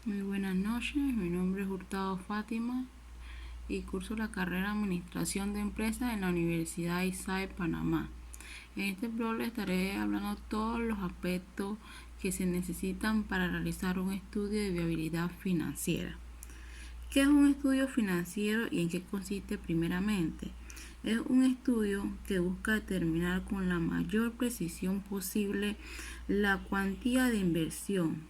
Muy buenas noches, mi nombre es Hurtado Fátima y curso la carrera Administración de Empresas en la Universidad ISAE Panamá. En este blog les estaré hablando todos los aspectos que se necesitan para realizar un estudio de viabilidad financiera. ¿Qué es un estudio financiero y en qué consiste primeramente? Es un estudio que busca determinar con la mayor precisión posible la cuantía de inversión,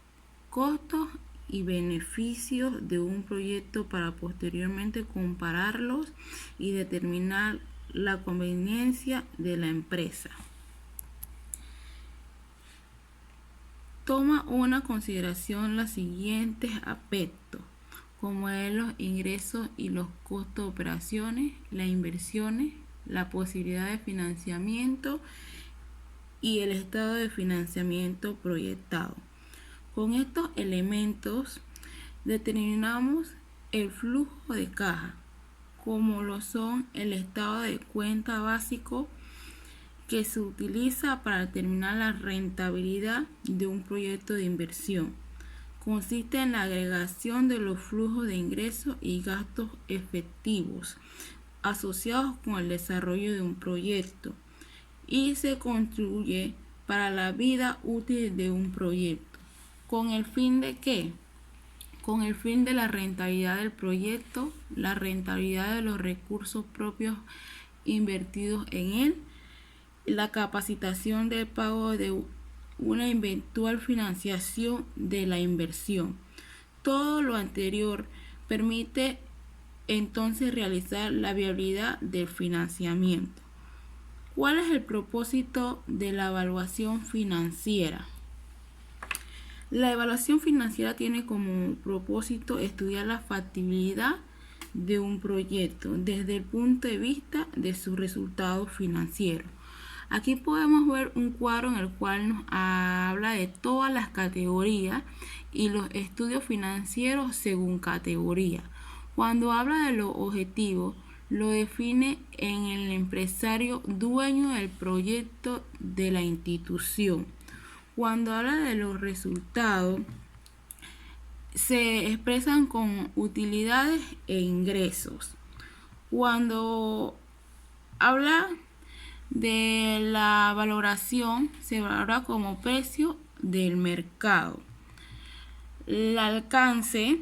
costos y beneficios de un proyecto para posteriormente compararlos y determinar la conveniencia de la empresa. Toma una consideración los siguientes aspectos, como es los ingresos y los costos de operaciones, las inversiones, la posibilidad de financiamiento y el estado de financiamiento proyectado. Con estos elementos determinamos el flujo de caja, como lo son el estado de cuenta básico que se utiliza para determinar la rentabilidad de un proyecto de inversión. Consiste en la agregación de los flujos de ingresos y gastos efectivos asociados con el desarrollo de un proyecto y se construye para la vida útil de un proyecto. ¿Con el fin de qué? Con el fin de la rentabilidad del proyecto, la rentabilidad de los recursos propios invertidos en él, la capacitación del pago de una eventual financiación de la inversión. Todo lo anterior permite entonces realizar la viabilidad del financiamiento. ¿Cuál es el propósito de la evaluación financiera? La evaluación financiera tiene como propósito estudiar la factibilidad de un proyecto desde el punto de vista de sus resultados financieros. Aquí podemos ver un cuadro en el cual nos habla de todas las categorías y los estudios financieros según categoría. Cuando habla de los objetivos, lo define en el empresario dueño del proyecto de la institución. Cuando habla de los resultados, se expresan con utilidades e ingresos. Cuando habla de la valoración, se valora como precio del mercado. El alcance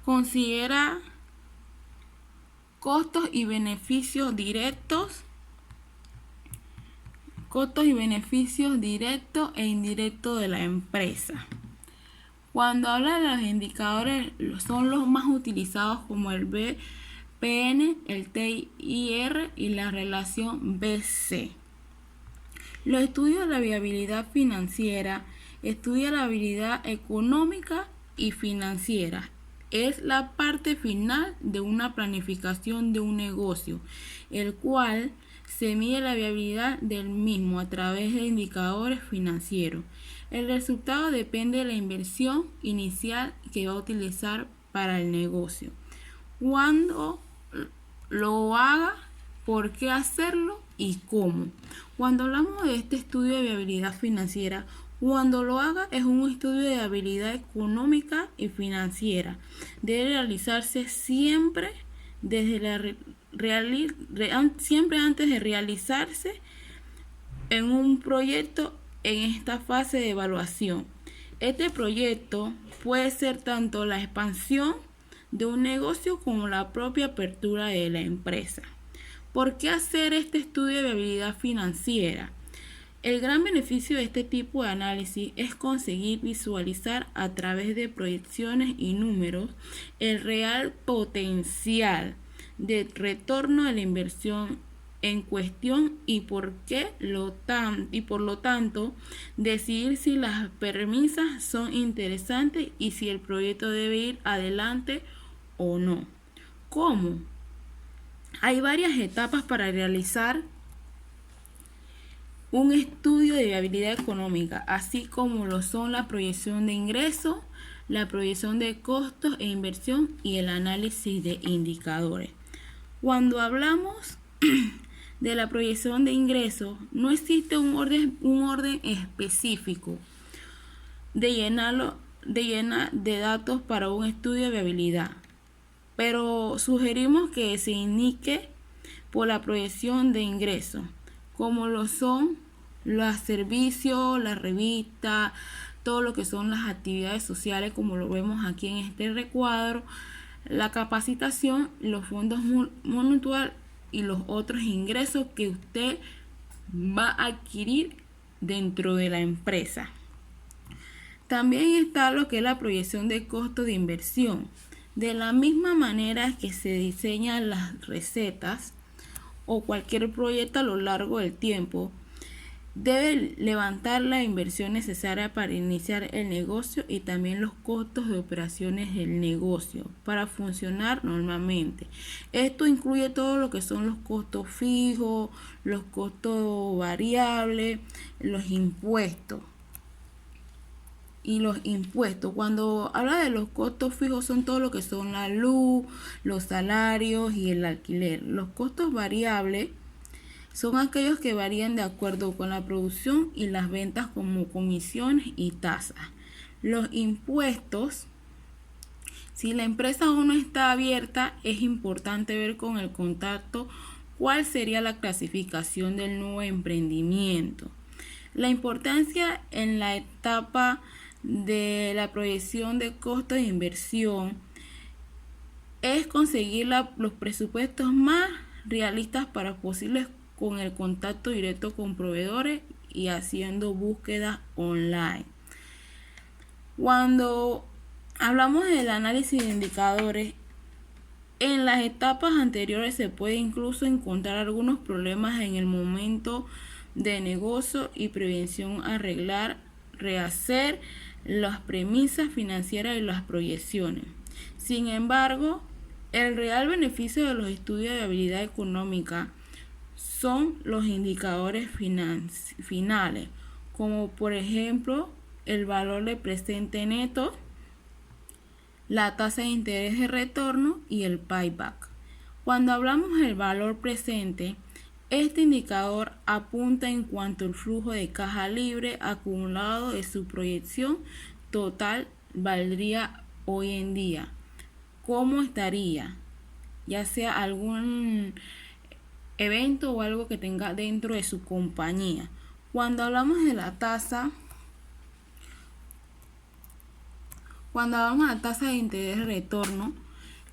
considera costos y beneficios directos e indirectos de la empresa. Cuando habla de los indicadores, son los más utilizados como el BPN, el TIR y la relación BC. Los estudios de la viabilidad financiera estudian la viabilidad económica y financiera. Es la parte final de una planificación de un negocio, el cual se mide la viabilidad del mismo a través de indicadores financieros. El resultado depende de la inversión inicial que va a utilizar para el negocio. Cuándo lo haga, por qué hacerlo y cómo. Cuando hablamos de este estudio de viabilidad financiera, cuando lo haga es un estudio de viabilidad económica y financiera. Debe realizarse siempre siempre antes de realizarse en un proyecto en esta fase de evaluación. Este proyecto puede ser tanto la expansión de un negocio como la propia apertura de la empresa. ¿Por qué hacer este estudio de viabilidad financiera? El gran beneficio de este tipo de análisis es conseguir visualizar a través de proyecciones y números el real potencial de retorno de la inversión en cuestión y por lo tanto decidir si las premisas son interesantes y si el proyecto debe ir adelante o no. ¿Cómo? Hay varias etapas para realizar un estudio de viabilidad económica, así como lo son la proyección de ingresos, la proyección de costos e inversión y el análisis de indicadores. Cuando hablamos de la proyección de ingresos, no existe un orden específico de llenarlo rellena de datos para un estudio de viabilidad, pero sugerimos que se indique por la proyección de ingresos, como lo son los servicios, la revista, todo lo que son las actividades sociales, como lo vemos aquí en este recuadro, la capacitación, los fondos mutuales y los otros ingresos que usted va a adquirir dentro de la empresa. También está lo que es la proyección de costo de inversión. De la misma manera que se diseñan las recetas o cualquier proyecto a lo largo del tiempo, debe levantar la inversión necesaria para iniciar el negocio y también los costos de operaciones del negocio para funcionar normalmente. Esto incluye todo lo que son los costos fijos, los costos variables, los impuestos. Y los impuestos, cuando habla de los costos fijos, son todo lo que son la luz, los salarios y el alquiler. Los costos variables son aquellos que varían de acuerdo con la producción y las ventas, como comisiones y tasas. Los impuestos, si la empresa aún no está abierta, es importante ver con el contacto cuál sería la clasificación del nuevo emprendimiento. La importancia en la etapa de la proyección de costos de inversión es conseguir los presupuestos más realistas para posibles con el contacto directo con proveedores y haciendo búsquedas online. Cuando hablamos del análisis de indicadores, en las etapas anteriores se puede incluso encontrar algunos problemas en el momento de negocio y prevención, arreglar, rehacer las premisas financieras y las proyecciones. Sin embargo, el real beneficio de los estudios de viabilidad económica son los indicadores finales, como por ejemplo el valor de presente neto, la tasa de interés de retorno y el payback. Cuando hablamos del valor presente, este indicador apunta en cuanto al flujo de caja libre acumulado de su proyección total valdría hoy en día. ¿Cómo estaría? Ya sea algún evento o algo que tenga dentro de su compañía. Cuando hablamos de la tasa, de interés de retorno,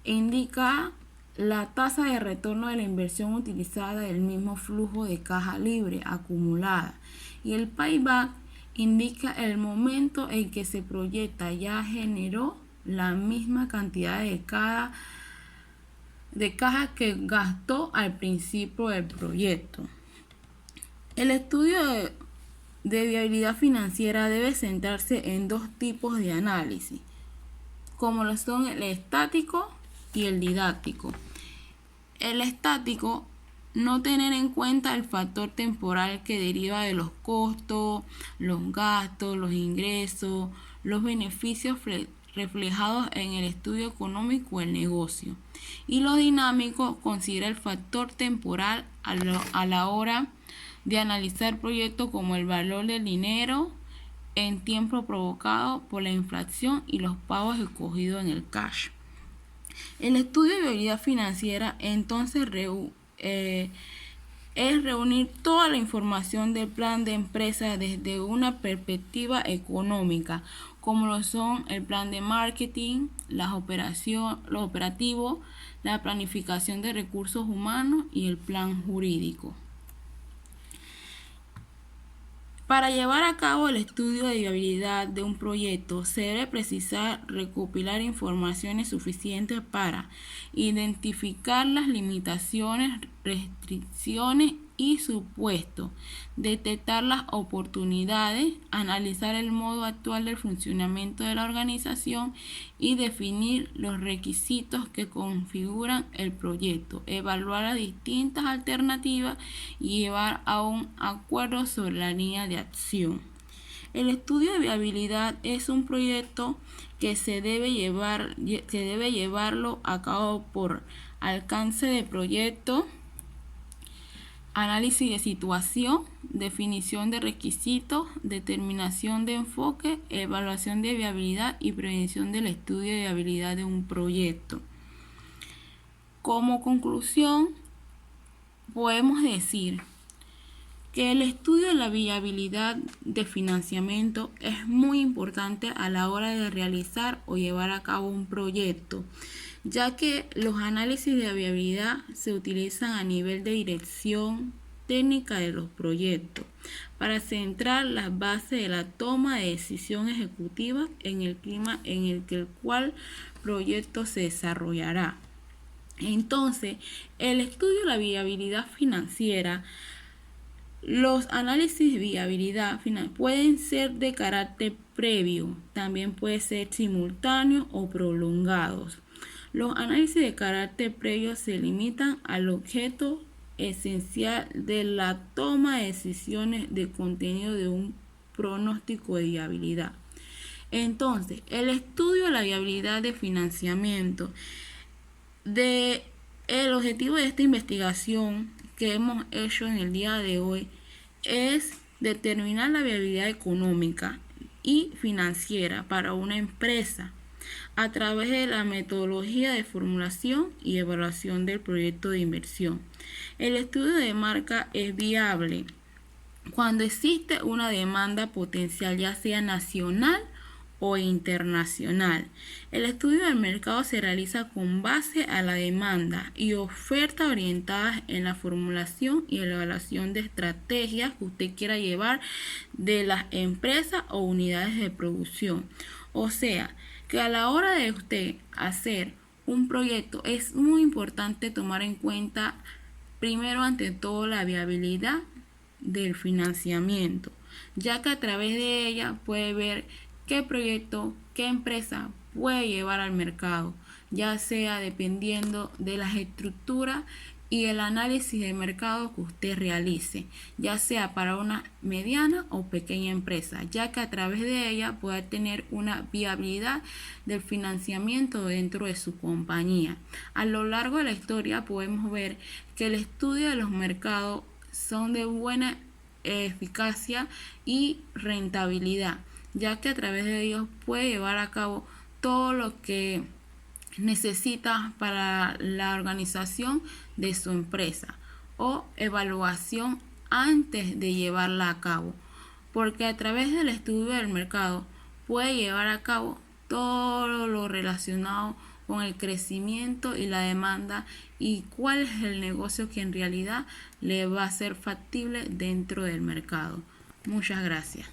indica la tasa de retorno de la inversión utilizada del mismo flujo de caja libre acumulada, y el payback indica el momento en que se proyecta ya generó la misma cantidad de caja que gastó al principio del proyecto. El estudio de viabilidad financiera debe centrarse en dos tipos de análisis, como lo son el estático y el didáctico. El estático, no tener en cuenta el factor temporal que deriva de los costos, los gastos, los ingresos, los beneficios reflejados en el estudio económico del negocio. Y lo dinámico considera el factor temporal a la hora de analizar proyectos, como el valor del dinero en tiempo provocado por la inflación y los pagos escogidos en el cash. El estudio de viabilidad financiera entonces es reunir toda la información del plan de empresa desde una perspectiva económica, como lo son el plan de marketing, los operativos, la planificación de recursos humanos y el plan jurídico. Para llevar a cabo el estudio de viabilidad de un proyecto, se debe precisar recopilar informaciones suficientes para identificar las limitaciones, restricciones y supuestos, detectar las oportunidades, analizar el modo actual del funcionamiento de la organización y definir los requisitos que configuran el proyecto, evaluar las distintas alternativas y llevar a un acuerdo sobre la línea de acción. El estudio de viabilidad es un proyecto que se debe llevarlo a cabo por alcance de proyecto, análisis de situación, definición de requisitos, determinación de enfoque, evaluación de viabilidad y prevención del estudio de viabilidad de un proyecto. Como conclusión, podemos decir que el estudio de la viabilidad de financiamiento es muy importante a la hora de realizar o llevar a cabo un proyecto, ya que los análisis de viabilidad se utilizan a nivel de dirección técnica de los proyectos para centrar las bases de la toma de decisión ejecutiva en el clima en el que el cual proyecto se desarrollará. Entonces, el estudio de la viabilidad financiera. Los análisis de viabilidad pueden ser de carácter previo, también pueden ser simultáneos o prolongados. Los análisis de carácter previo se limitan al objeto esencial de la toma de decisiones de contenido de un pronóstico de viabilidad. Entonces, el estudio de la viabilidad de financiamiento, el objetivo de esta investigación que hemos hecho en el día de hoy es determinar la viabilidad económica y financiera para una empresa a través de la metodología de formulación y evaluación del proyecto de inversión. El estudio de marca es viable cuando existe una demanda potencial, ya sea nacional o internacional. El estudio del mercado se realiza con base a la demanda y oferta orientadas en la formulación y evaluación de estrategias que usted quiera llevar de las empresas o unidades de producción. O sea, que a la hora de usted hacer un proyecto es muy importante tomar en cuenta primero ante todo la viabilidad del financiamiento, ya que a través de ella puede ver qué proyecto, qué empresa puede llevar al mercado, ya sea dependiendo de las estructuras y el análisis de mercado que usted realice, ya sea para una mediana o pequeña empresa, ya que a través de ella puede tener una viabilidad del financiamiento dentro de su compañía. A lo largo de la historia podemos ver que el estudio de los mercados son de buena eficacia y rentabilidad, ya que a través de ellos puede llevar a cabo todo lo que necesita para la organización de su empresa o evaluación antes de llevarla a cabo, porque a través del estudio del mercado puede llevar a cabo todo lo relacionado con el crecimiento y la demanda y cuál es el negocio que en realidad le va a ser factible dentro del mercado. Muchas gracias.